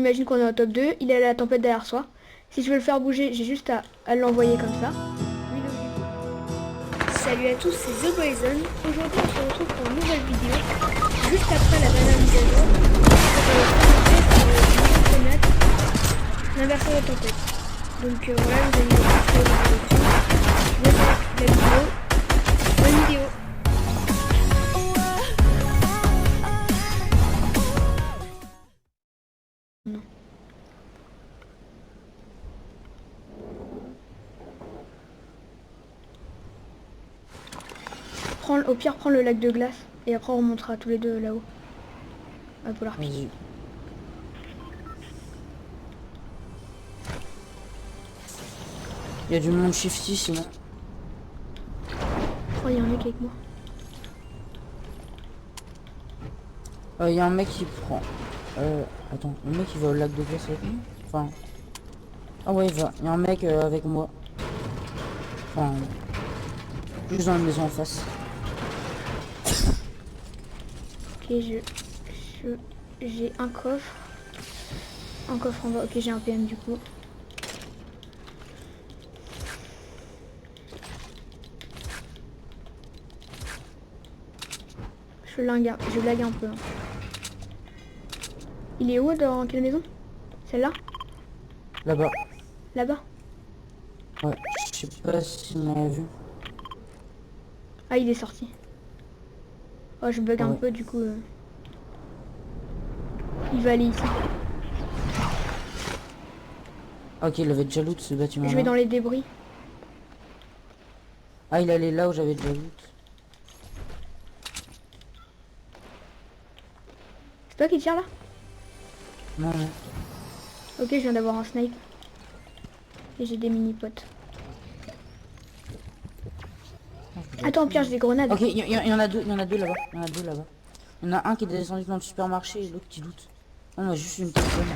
imagine qu'on est en top 2, il a la tempête derrière soi. Si je veux le faire bouger, j'ai juste à l'envoyer comme ça. Salut à tous, c'est The Blazon. Aujourd'hui, on se retrouve pour une nouvelle vidéo. Juste après la dernière mise à jour, pour connaître l'inversion de tempête. Donc voilà, vous allez voir la vidéo. Bonne vidéo. Non. Au pire, prends le lac de glace et après on remontera tous les deux là-haut. À Polar Peak. Il y a du monde shifty sinon. Oh, il y a un mec avec moi. Il y a un mec qui prend. Attends, le mec il va au lac de glace avec nous. Enfin. Ah ouais, il va. Il y a un mec avec moi. Enfin. Juste dans la maison en face. Ok, j'ai un coffre. Un coffre en bas. Ok, j'ai un PM du coup. Je lag un peu. Hein. Il est où, dans quelle maison? Celle-là? Là-bas. Là-bas? Ouais, je sais pas s'il m'a vu. Ah, il est sorti. Oh, je bug un peu du coup. Il va aller ici. Ok, il avait déjà loot ce bâtiment. Je vais dans les débris. Ah, il allait là où j'avais déjà loot. C'est toi qui tire là? Non, non. Ok, je viens d'avoir un snipe. Et j'ai des mini-potes. Attends, Pierre, j'ai des grenades. Ok, il y en a deux, là-bas. Il y en a deux là-bas. Il y en a un qui est descendu dans le supermarché et l'autre qui loot. Non, moi juste une personne.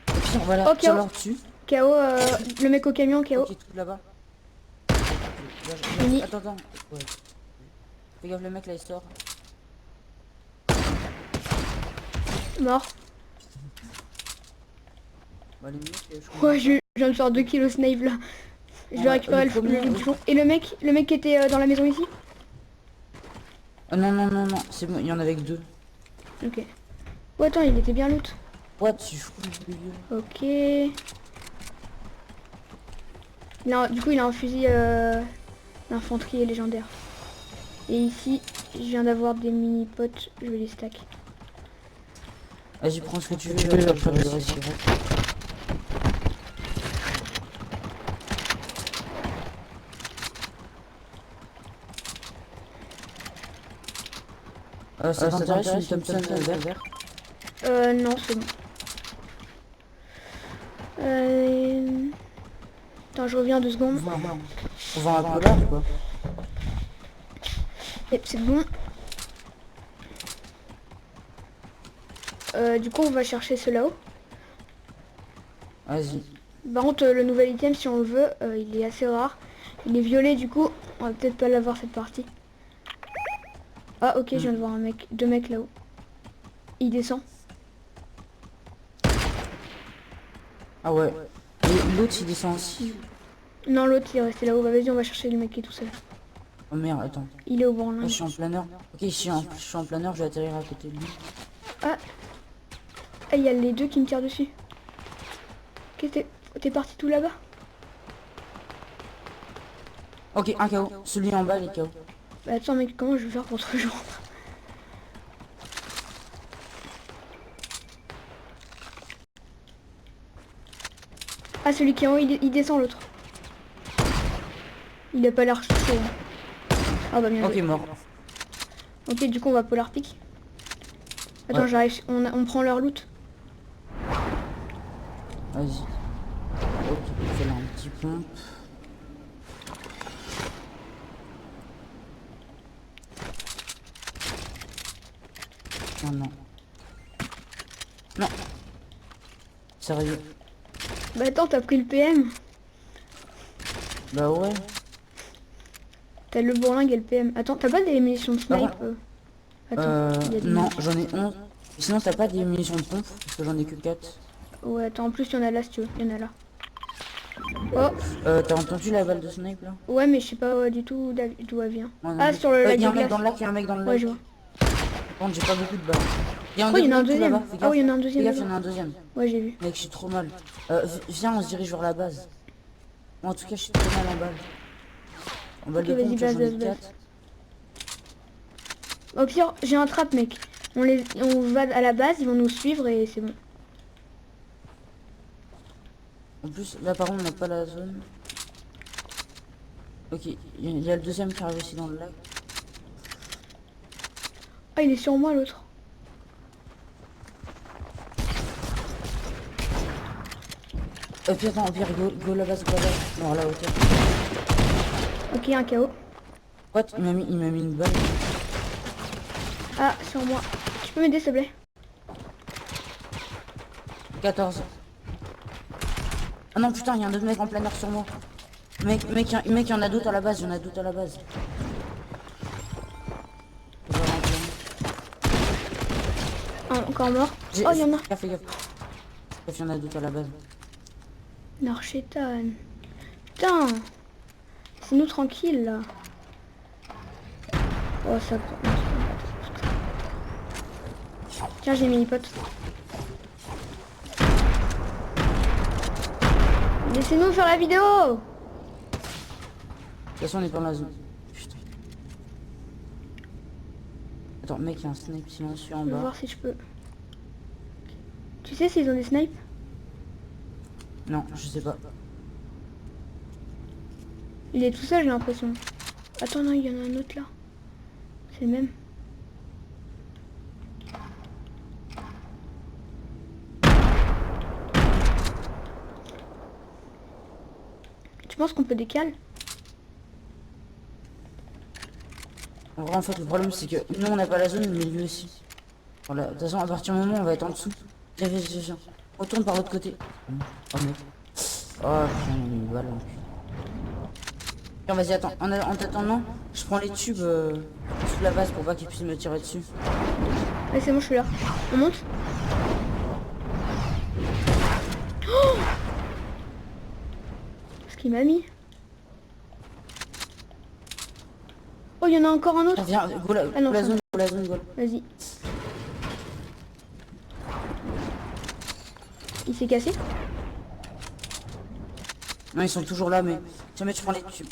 Et puis voilà, Ok, tire-leur dessus. KO, le mec au camion, KO. Ok, tout là-bas. Fini. Attends. Ouais. Fais gaffe, le mec là il sort. Mort. Bah, les mecs, Ouais, je viens de faire 2 kilos snipe là. Je vais récupérer le bouchon. Et le mec qui était dans la maison ici? Non, c'est bon, il y en avait que deux. Ok. Oh, attends, il était bien loot. What, tu fous. Ok. Du coup, il a un fusil d'infanterie légendaire. Et ici, je viens d'avoir des mini-potes. Je vais les stack. Vas-y, prends ce que tu veux, après je vais essayer. Ça t'intéresse une Thompson vert? Non, c'est bon. Attends, je reviens 2 secondes. On va un peu là, quoi. Yep, c'est bon. Du coup, on va chercher ce là-haut. Vas-y. Par contre, le nouvel item, si on le veut, il est assez rare. Il est violet, du coup, on va peut-être pas l'avoir cette partie. Ah, ok, je viens de voir deux mecs là-haut. Il descend. Ah ouais. Et l'autre il descend aussi. Non, l'autre, il est resté là-haut. Bah, vas-y, on va chercher le mec qui est tout seul. Oh merde, attends. Il est au branlin. Je suis en planeur. Ok, je suis en planeur, je vais atterrir à côté de lui. Ah, il y a les deux qui me tirent dessus. Ok, t'es parti tout là-bas? Ok, un KO. Celui en bas, il est KO. Bah attends mec, comment je vais faire pour te rejoindre? Ah, celui qui est en haut, il descend l'autre. Il a pas l'air chaud. Hein. Ah bah bien Ok, joué. mort. Ok, du coup on va Polar Peak. Attends, Ouais. j'arrive, on prend leur loot. Vas-y. Ok, je fais là un petit pompe. Oh non. Non. Sérieux. Bah attends, t'as pris le PM. Bah ouais. T'as le bourlingue et le PM. Attends, t'as pas des munitions de snipe? Attends, Non, j'en ai 11. Sinon t'as pas des munitions de pompe, parce que j'en ai que 4. Ouais, attends, en plus, il y en a là, si tu veux. Il y en a là. Oh, T'as entendu la balle de snipe là? ouais, mais je sais pas du tout d'où elle vient. Ouais, non Ah, plus. sur le lac Y a de un mec glace. dans le lac, y a un mec dans le Ouais, lac. je vois. Bon, j'ai pas beaucoup de balles. Il y a un Oh, il y en a un deuxième tout deuxième. là-bas, fais Ah gaffe. oui, il y en a un Fais deuxième gaffe, il y là-bas. en a un deuxième. Ouais, j'ai vu. Mec, je suis trop mal. Viens, on se dirige vers la base. Moi, en tout cas, je suis trop mal en balle. En balle Ok, de vas-y, pompe, tu vois, base, j'en ai base, base. 4. Au pire, j'ai un trap, mec. On va à la base, ils vont nous suivre et c'est bon. En plus, là par contre, on n'a pas la zone. Ok, il y a le deuxième qui arrive aussi dans le lac. Ah, il est sur moi, l'autre. Puis attends, au pire, go la base, go la base. Non, à la hauteur. Ok, un KO. What? Il m'a mis une balle. Ah, sur moi. Tu peux m'aider, s'il te plaît? 14. Ah non, putain, il y a un autre mec en plein air sur moi. Mec, il y en a d'autres à la base, il y en a d'autres à la base. Ah, encore mort. Oh, il y en a. Fais gaffe. Il y en a d'autres à la base. Narchetan. Putain. C'est nous tranquille, là. Oh, ça prend. Tiens, j'ai mis les potes. Laissez-nous faire la vidéo. De toute façon, on est pas dans la zone. Putain. Attends, mec, il y a un snipe silencieux en Je vais bas. voir si je peux. Tu sais s'ils ont des snipes? Non, je sais pas. Il est tout seul, j'ai l'impression. Attends, non, il y en a un autre là. C'est le même. Tu penses qu'on peut décaler? En vrai, en fait, le problème, c'est que nous, on n'a pas la zone, mais lui aussi. Voilà, de toute façon, à partir du moment où on va être en dessous. Viens. Retourne par l'autre côté. Oh, mec. Oh, putain, il y a une balle. Tiens, vas-y, attends. En t'attendant, je prends les tubes sous la base pour pas qu'ils puissent me tirer dessus. Ouais, c'est bon, je suis là. On monte? Oh, ce qu'il m'a mis. Oh, il y en a encore un autre. Ah, viens, go la, Ah non, go la ça zone, go la zone, go. Vas-y. Il s'est cassé? Non, ils sont toujours là, mais... Tiens, mais tu prends les tubes.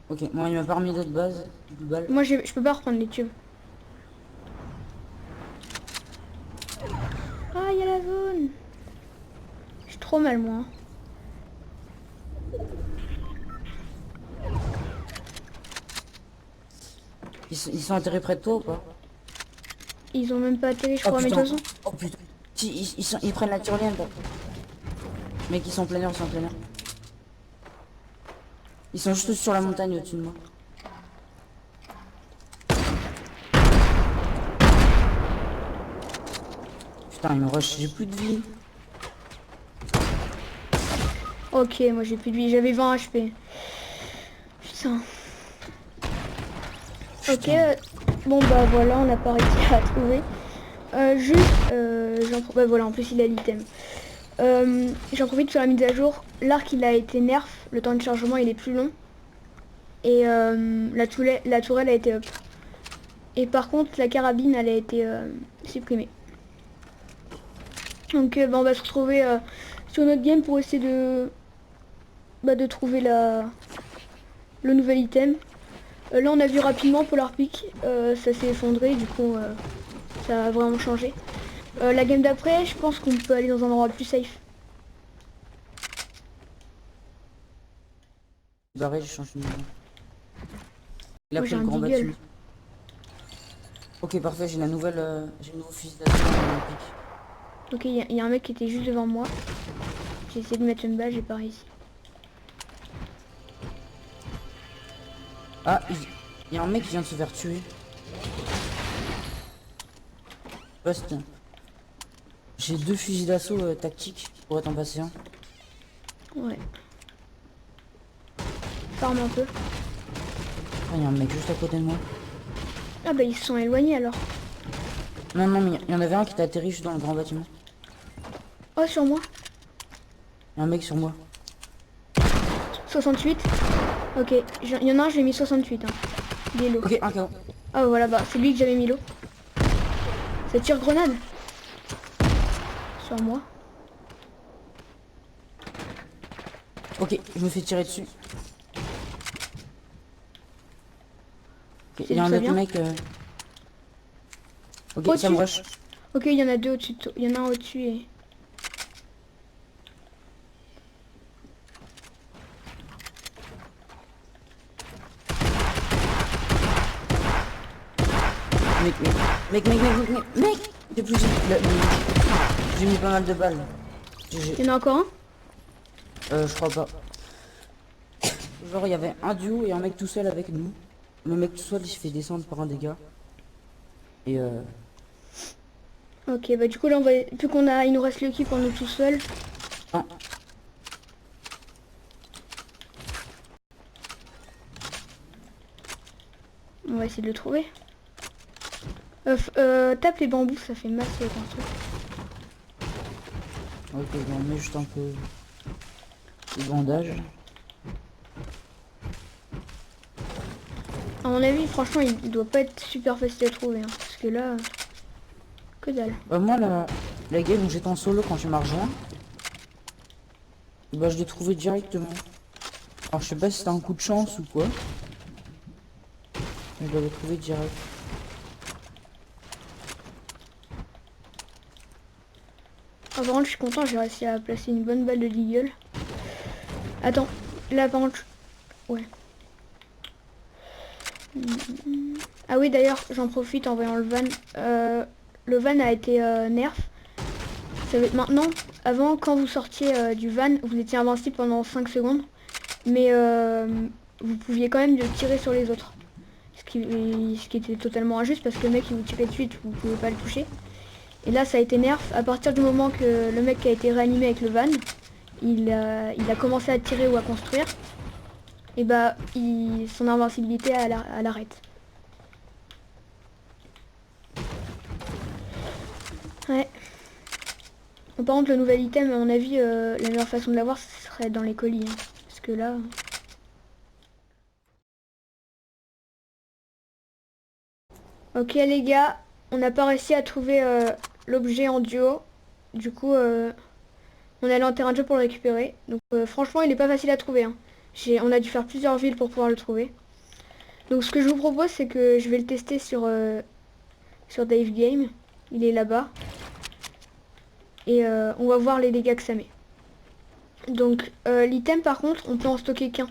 Ok, moi, il m'a pas remis d'autres bases. Balles. Moi, je peux pas reprendre les tubes. Ah, il y a la zone. Je suis trop mal, moi. Ils sont atterrés près de toi ou pas? Ils ont même pas atterri, je Oh crois, mais de putain, toute façon. oh putain. Si, ils prennent la tyrolienne, toi. Mec, ils sont en plein air, ils sont en plein air. Ils sont juste sur la montagne au-dessus de moi. Putain, ils me rush, j'ai plus de vie. Ok, moi j'ai plus de vie, j'avais 20 HP. Putain. Ok, bon bah voilà, on n'a pas réussi à trouver. Bah voilà, en plus il a l'item. J'en profite sur la mise à jour. L'arc il a été nerf, le temps de chargement il est plus long. Et la tourelle a été up. Et par contre la carabine elle a été supprimée. Donc bah, on va se retrouver sur notre game pour essayer de trouver le nouvel item. Là on a vu rapidement Polar Peak, ça s'est effondré, du coup ça a vraiment changé. La game d'après, je pense qu'on peut aller dans un endroit plus safe. Barré, je change de niveau. Il a Moi, pris j'ai le un grand deagle. bâtiment. Ok, parfait, j'ai la nouvelle, j'ai le nouveau fusil d'assaut dans mon pic. Ok, il y a un mec qui était juste devant moi. J'ai essayé de mettre une balle, j'ai pas réussi. Ah, il y a un mec qui vient de se faire tuer. Poste. J'ai 2 fusils d'assaut tactiques pour t'en passer un. Ouais. Farme un peu. Ah, il y a un mec juste à côté de moi. Ah bah ils se sont éloignés alors. Non, non, mais il y en avait un qui t'a atterri juste dans le grand bâtiment. Oh, sur moi. Il y a un mec sur moi. 68. Ok, il y en a un, j'ai mis 68. Hein. Il est low. Ok, un KO. Ah voilà, bah c'est lui que j'avais mis l'eau. Ça tire grenade. Sur moi. Ok, je me fais tirer dessus. Ok, il y a d'où un ça autre vient mec. Ok, ça Au-dessus. me rush. Ok, il y en a deux au-dessus. Il y en a un au-dessus et... Mec, j'ai plus j'ai mis pas mal de balles. GG. Il y en a encore un. Je crois pas. Genre il y avait un duo et un mec tout seul avec nous. Le mec tout seul il se fait descendre par un dégât. Et Ok, bah du coup là on va... Vu qu'on a... Il nous reste l'équipe pour nous tout seuls. non. On va essayer de le trouver. Tape les bambous, ça fait masse un truc. Ok, bon, on met juste un peu de bandage. À mon avis, franchement, il doit pas être super facile à trouver. Hein, parce que là... Que dalle. Moi la game où j'étais en solo quand tu m'as rejoint. Bah je l'ai trouvé directement. Alors je sais pas si c'était un coup de chance ou quoi. Mais je l'avais trouvé direct. Ah, par contre, je suis content, j'ai réussi à placer une bonne balle de deagle. Attends, là par contre... Ouais. Ah oui, d'ailleurs, j'en profite en voyant le van. Le van a été nerf. Ça va être maintenant, avant, quand vous sortiez du van, vous étiez invincible pendant 5 secondes. Mais vous pouviez quand même tirer sur les autres. Ce qui était totalement injuste parce que le mec il vous tirait dessus, vous ne pouvez pas le toucher. Et là ça a été nerf à partir du moment que le mec qui a été réanimé avec le van, il a commencé à tirer ou à construire. Et bah son invincibilité elle arrête. Ouais. Bon, par contre le nouvel item à mon avis la meilleure façon de l'avoir ce serait dans les colis. Hein. Parce que là... Ok les gars, on n'a pas réussi à trouver l'objet en duo. Du coup, on est allé en terrain de jeu pour le récupérer. Donc franchement, il n'est pas facile à trouver. Hein. On a dû faire plusieurs villes pour pouvoir le trouver. Donc ce que je vous propose, c'est que je vais le tester sur Dave Game. Il est là-bas. Et on va voir les dégâts que ça met. Donc l'item par contre, on peut en stocker qu'un.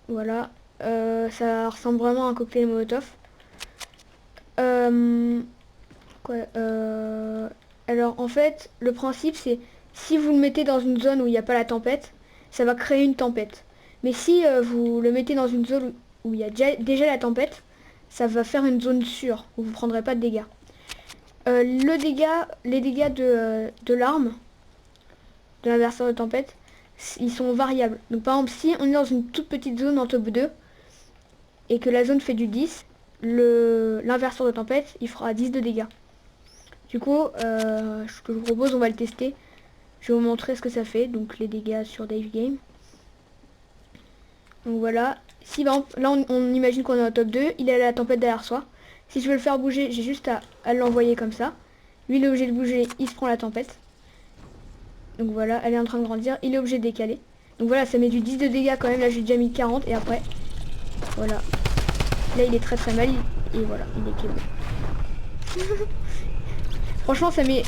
Voilà. Ça ressemble vraiment à un cocktail Molotov. Quoi, alors en fait, le principe c'est si vous le mettez dans une zone où il n'y a pas la tempête, ça va créer une tempête. Mais si vous le mettez dans une zone où il y a déjà la tempête, ça va faire une zone sûre où vous ne prendrez pas de dégâts. Les dégâts de l'arme, de l'inverseur de tempête, ils sont variables. Donc par exemple, si on est dans une toute petite zone en top 2 et que la zone fait du 10, l'inverseur de tempête, il fera 10 de dégâts. Du coup, ce que je vous propose, on va le tester. Je vais vous montrer ce que ça fait, donc les dégâts sur Dave Game. Donc voilà, si par exemple, là on imagine qu'on est en top 2, il a la tempête derrière soi. Si je veux le faire bouger, j'ai juste à l'envoyer comme ça. Lui il est obligé de bouger, il se prend la tempête. Donc voilà, elle est en train de grandir, il est obligé de décaler. Donc voilà, ça met du 10 de dégâts quand même, là j'ai déjà mis 40 et après, voilà. Là il est très très mal, et voilà, il est KO. Franchement ça met,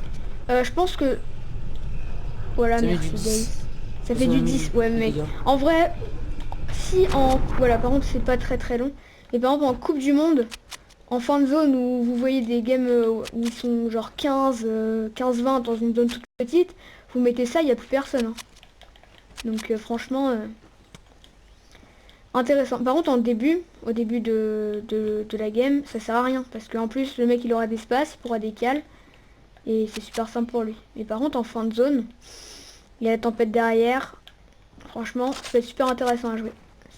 je pense que... Voilà, Ça met merci du 10. Dave. Ça fait du 10, ouais mec. En vrai, si en... Voilà, par contre c'est pas très très long. Mais par exemple en Coupe du Monde, en fin de zone où vous voyez des games où ils sont genre 15-20 dans une zone toute petite, vous mettez ça, il n'y a plus personne. Hein. Donc franchement, intéressant. Par contre au début de la game, ça sert à rien. Parce qu'en plus le mec il aura d'espace, il pourra décaler. Et c'est super simple pour lui. Mais par contre en fin de zone, il y a la tempête derrière. Franchement, ça peut être super intéressant à jouer.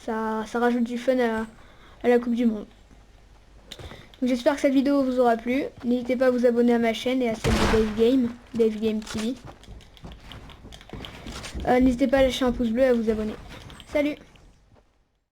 Ça rajoute du fun à la Coupe du Monde. Donc, j'espère que cette vidéo vous aura plu. N'hésitez pas à vous abonner à ma chaîne et à celle de Dave Game TV. N'hésitez pas à lâcher un pouce bleu et à vous abonner. Salut!